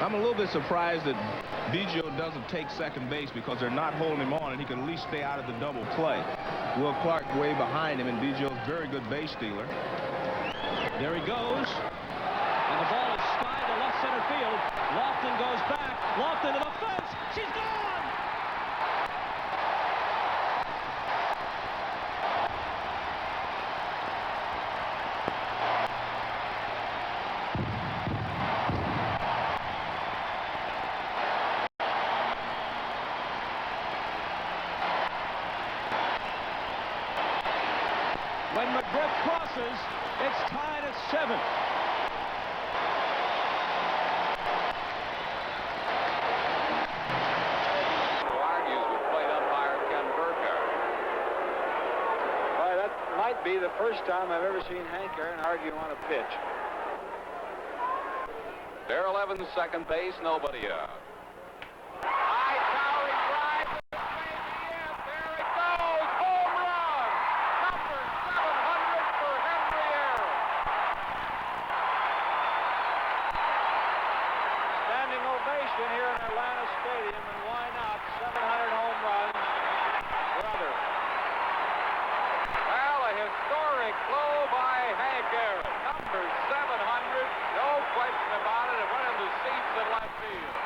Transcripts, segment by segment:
I'm a little bit surprised that Biggio doesn't take second base because they're not holding him on, and he can at least stay out of the double play. Will Clark way behind him, and Biggio's a very good base stealer. There he goes. And the ball is skied to left center field. Lofton goes back. Lofton to the fence. She's gone! When McGriff crosses, it's tied at 7. Argues with plate umpire Ken Burkhardt. Well, that might be the first time I've ever seen Hank Aaron argue on a pitch. They're 11 second base, nobody out. High towering drive. This may be it. There it goes. Home run. Number 700 for Henry Aaron. Standing ovation here in Atlanta Stadium, and why not? 700 home runs. Brother. Well, a historic blow by Hank Aaron. Number 700, no question about it. It went in the seats in left field.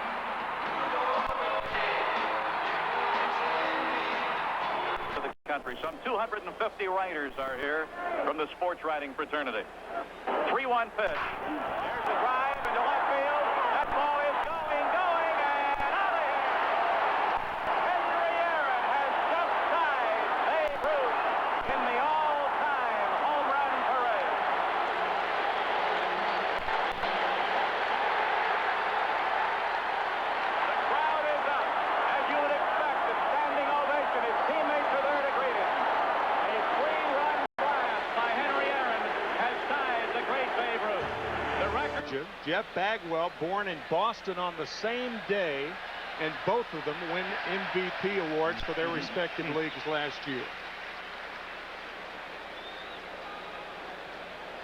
The country. Some 250 writers are here from the sports writing fraternity. 3-1 pitch. There's the drive into left field. That ball is going, and out of here. Henry Aaron has just tied Babe Ruth in the all-time home run parade. The crowd is up, as you would expect. A standing ovation. His teammates are there to greet him. A 3-run blast by Henry Aaron has tied the great Babe Ruth. The record. Jeff Bagwell, born in Boston on the same day, and both of them win MVP awards for their respective leagues last year.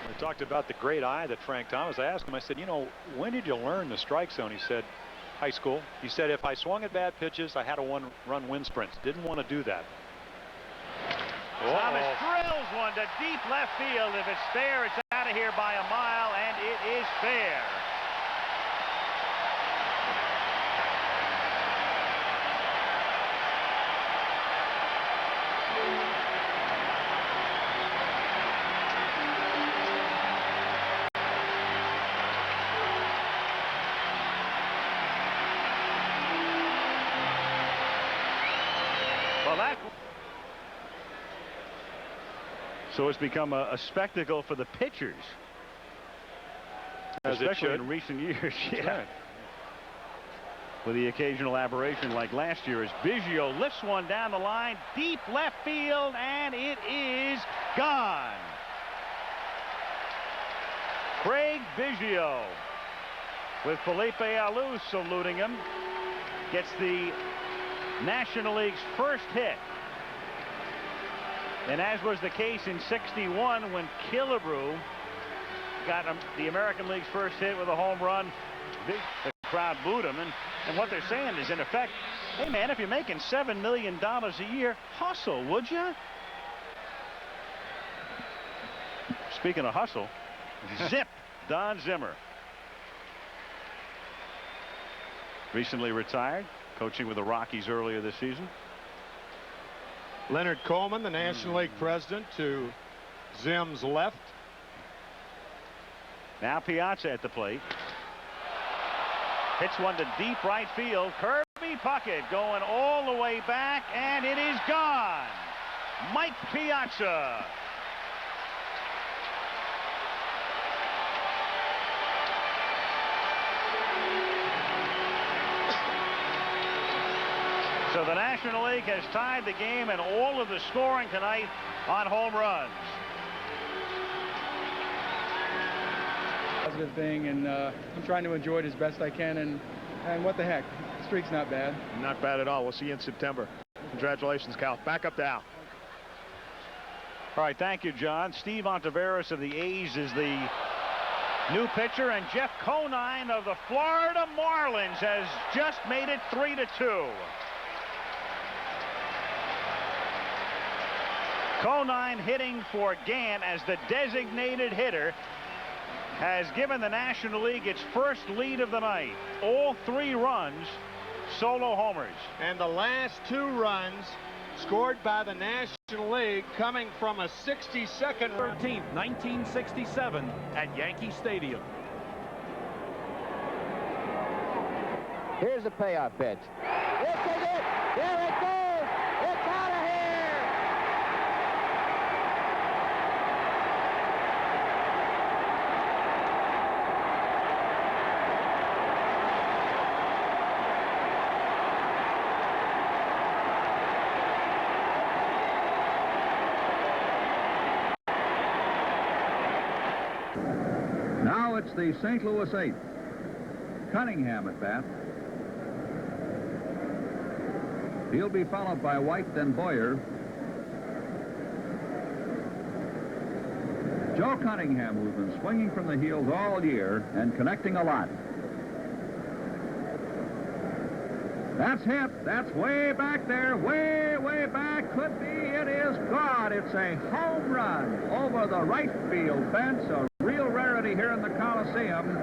We talked about the great eye that Frank Thomas. I asked him, I said, you know, when did you learn the strike zone? He said, high school. He said, if I swung at bad pitches, I had to run wind sprints. Didn't want to do that. Thomas drills one to deep left field. If it's fair, it's out of here by a mile, and it is fair. Well, that. So it's become a spectacle for the pitchers, especially in recent years. Yeah. Right. With the occasional aberration like last year, as Biggio lifts one down the line, deep left field, and it is gone. Craig Biggio, with Felipe Alou saluting him, gets the National League's first hit. And as was the case in '61 when Killebrew got the American League's first hit with a home run, the crowd booed him. And what they're saying is, in effect, hey, man, if you're making $7 million a year, hustle, would you? Speaking of hustle, zip, Don Zimmer. Recently retired, coaching with the Rockies earlier this season. Leonard Coleman, the National League president, to Zim's left. Now Piazza at the plate. Hits one to deep right field. Kirby Puckett going all the way back, and it is gone. Mike Piazza. So the National League has tied the game and all of the scoring tonight on home runs. Positive thing, and I'm trying to enjoy it as best I can, and what the heck, the streak's not bad. Not bad at all. We'll see you in September. Congratulations, Cal. Back up to Al. All right, thank you, John. Steve Ontiveros of the A's is the New pitcher, and Jeff Conine of the Florida Marlins has just made it 3-2. Conine hitting for Gant as the designated hitter has given the National League its first lead of the night. All 3 runs, solo homers. And the last 2 runs scored by the National League coming from a 62nd 13th, 1967 at Yankee Stadium. Here's the payoff pitch. This is it. There it goes. It's out of here. Now it's the St. Louis 8th. Cunningham at bat. He'll be followed by White, then Boyer. Joe Cunningham, who's been swinging from the heels all year and connecting a lot. That's hit. That's way back there. Way, way back. Could be. It is gone. It's a home run over the right field fence. A real rarity here in the Coliseum.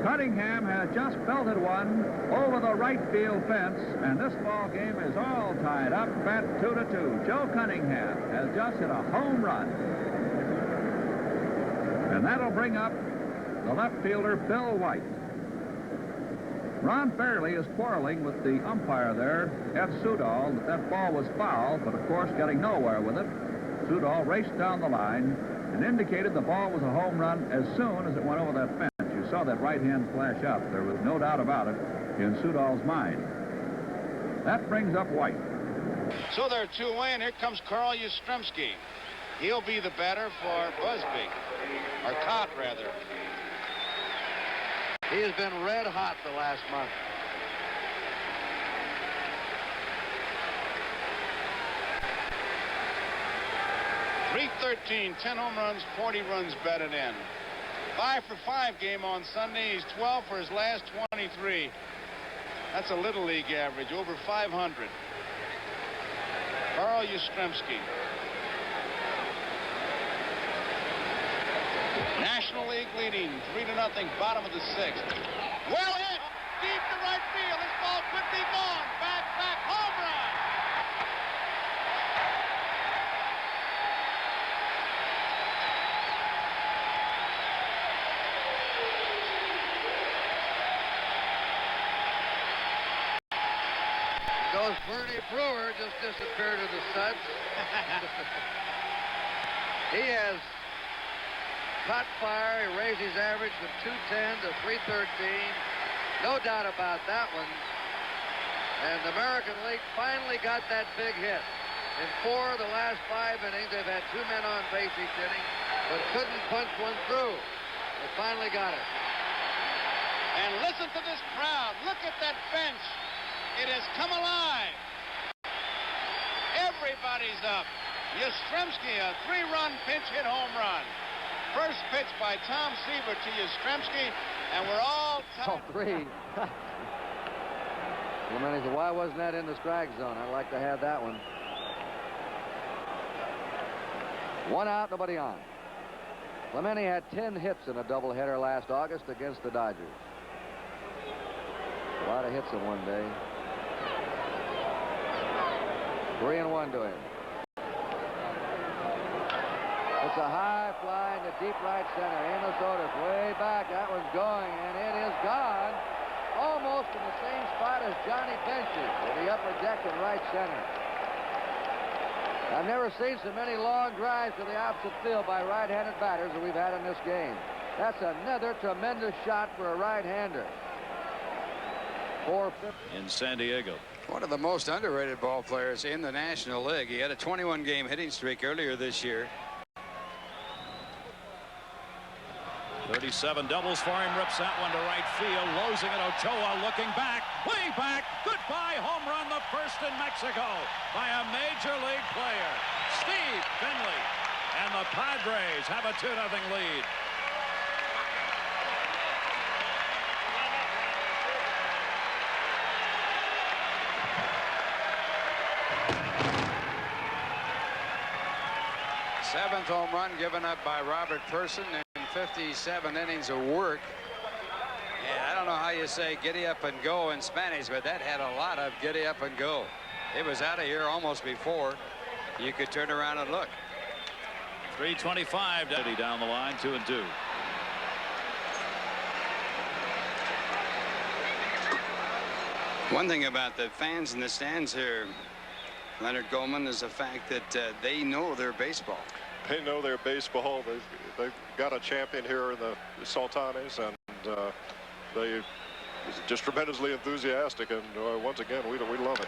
Cunningham has just belted one over the right field fence, and this ball game is all tied up at 2-2. Joe Cunningham has just hit a home run. And that'll bring up the left fielder, Bill White. Ron Fairley is quarreling with the umpire there, F. Sudol, that ball was foul, but of course getting nowhere with it. Sudol raced down the line and indicated the ball was a home run as soon as it went over that fence. You saw that right hand flash up. There was no doubt about it in Sudol's mind. That brings up White. So they're 2 away, and here comes Carl Yastrzemski. He'll be the batter for Busby, or Cott rather. He has been red hot the last month. .313, 10 home runs, 40 runs batted in. 5 for 5 game on Sunday. He's 12 for his last 23. That's a Little League average, over 500. Carl Yastrzemski. National League leading 3-0, bottom of the 6th. Well hit, deep to right field. This ball could be gone. Back, home run. Goes Bernie Brewer, just disappeared to the suds. He has caught fire. He raised his average from 210 to 313. No doubt about that one. And the American League finally got that big hit. In 4 of the last 5 innings, they've had 2 men on base each inning, but couldn't punch one through. They finally got it. And listen to this crowd. Look at that bench. It has come alive. Everybody's up. Yastrzemski, a 3-run pinch hit home run. First pitch by Tom Seaver to Yastrzemski, and we're all tied. 3. Clemente said, why wasn't that in the strike zone? I'd like to have that one. 1 out, nobody on. Clemente had 10 hits in a doubleheader last August against the Dodgers. A lot of hits in one day. 3-1 to him. It's a high fly into deep right center. Amos Otis way back. That one's going, and it is gone. Almost in the same spot as Johnny Bench's in the upper deck in right center. I've never seen so many long drives to the opposite field by right-handed batters that we've had in this game. That's another tremendous shot for a right-hander. 450 in San Diego. One of the most underrated ball players in the National League. He had a 21-game hitting streak earlier this year. 37 doubles for him, rips that one to right field, losing it. Ochoa looking back, way back. Goodbye home run, the first in Mexico by a major league player, Steve Finley. And the Padres have a 2-0 lead. 7th home run given up by Robert Person in 57 innings of work. And I don't know how you say giddy up and go in Spanish, but that had a lot of giddy up and go. It was out of here almost before you could turn around and look. 325 down the line, 2-2. One thing about the fans in the stands here, Leonard Goldman, is the fact that they know their baseball. They know their baseball. They've got a champion here in the Sultanes, and they just tremendously enthusiastic. And once again, we love it.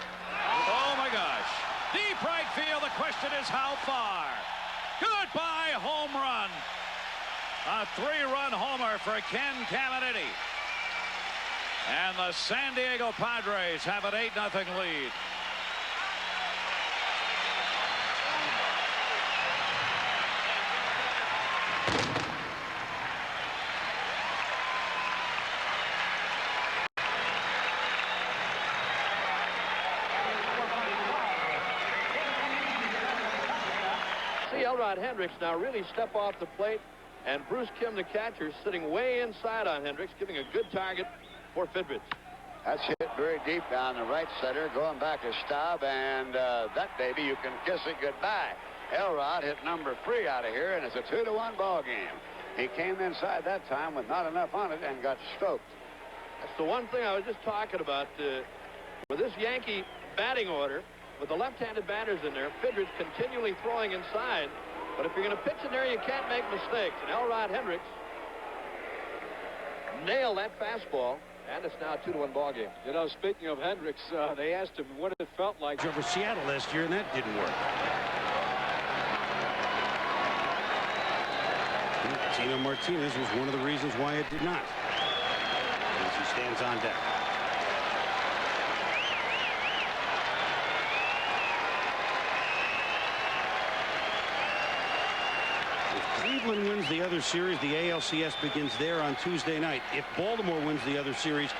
Oh my gosh! Deep right field. The question is how far? Goodbye home run. A 3-run homer for Ken Caminiti. And the San Diego Padres have an 8-0 lead. See Elrod Hendricks now really step off the plate, and Bruce Kim, the catcher, sitting way inside on Hendricks, giving a good target for Fidrich. That's hit very deep down the right center, going back a stub, and that baby, you can kiss it goodbye. Elrod hit number 3 out of here, and it's a 2-1 ball game. He came inside that time with not enough on it and got stoked. That's the one thing I was just talking about. With this Yankee batting order, with the left-handed batters in there, Fidrich continually throwing inside. But if you're going to pitch in there, you can't make mistakes. And Elrod Hendricks nailed that fastball, and it's now a 2-1 ball game. You know, speaking of Hendricks, they asked him what it felt like over Seattle last year, and that didn't work. Tino Martinez was one of the reasons why it did not. As he stands on deck. Cleveland wins the other series, the ALCS begins there on Tuesday night. If Baltimore wins the other series,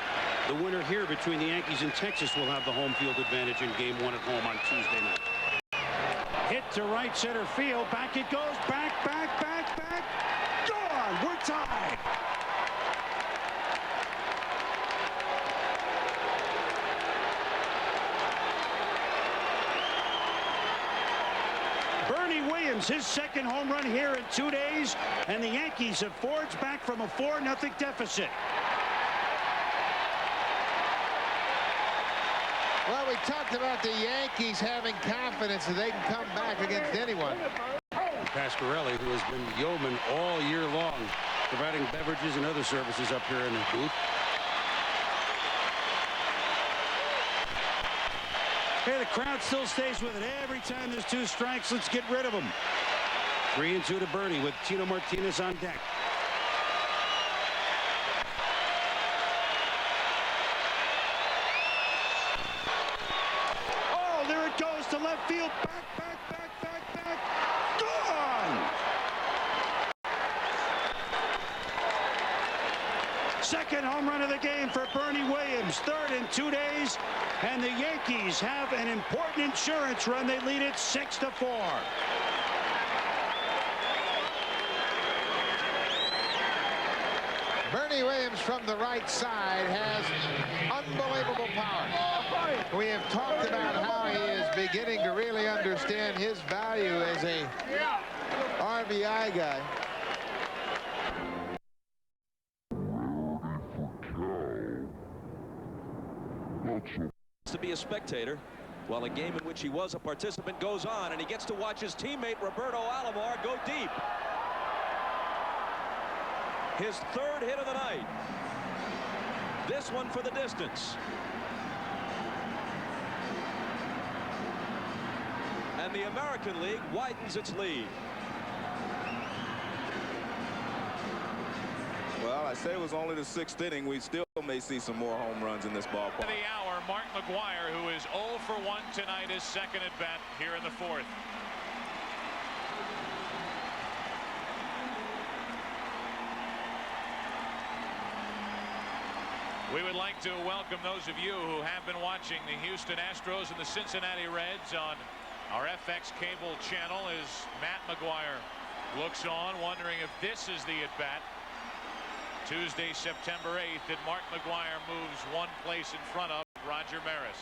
the winner here between the Yankees and Texas will have the home field advantage in Game 1 at home on Tuesday night. Hit to right center field. Back it goes. Back. Gone. We're tied. Bernie Williams, his second home run here in 2 days, and the Yankees have forged back from a 4-0 deficit. Well, we talked about the Yankees having confidence that they can come back against anyone. Pasquarelli, who has been yeoman all year long, providing beverages and other services up here in the booth. Hey, the crowd still stays with it. Every time there's 2 strikes, let's get rid of them. 3-2 to Bernie with Tino Martinez on deck. Oh, there it goes to left field. Back. Gone! Second home run of the game for Bernie Williams. Third in 2 days. And the Yankees have an important insurance run. They lead it 6-4. Bernie Williams from the right side has unbelievable power. We have talked about how he is beginning to really understand his value as a RBI guy. To be a spectator while a game in which he was a participant goes on, and he gets to watch his teammate Roberto Alomar go deep. His 3rd hit of the night. This one for the distance. And the American League widens its lead. Well, I say it was only the 6th inning. We still may see some more home runs in this ballpark. The hour, Mark McGwire, who is 0 for 1 tonight, his second at bat here in the 4th. We would like to welcome those of you who have been watching the Houston Astros and the Cincinnati Reds on Our FX cable channel is Matt McGuire looks on, wondering if this is the at-bat. Tuesday, September 8th, and Mark McGuire moves one place in front of Roger Maris.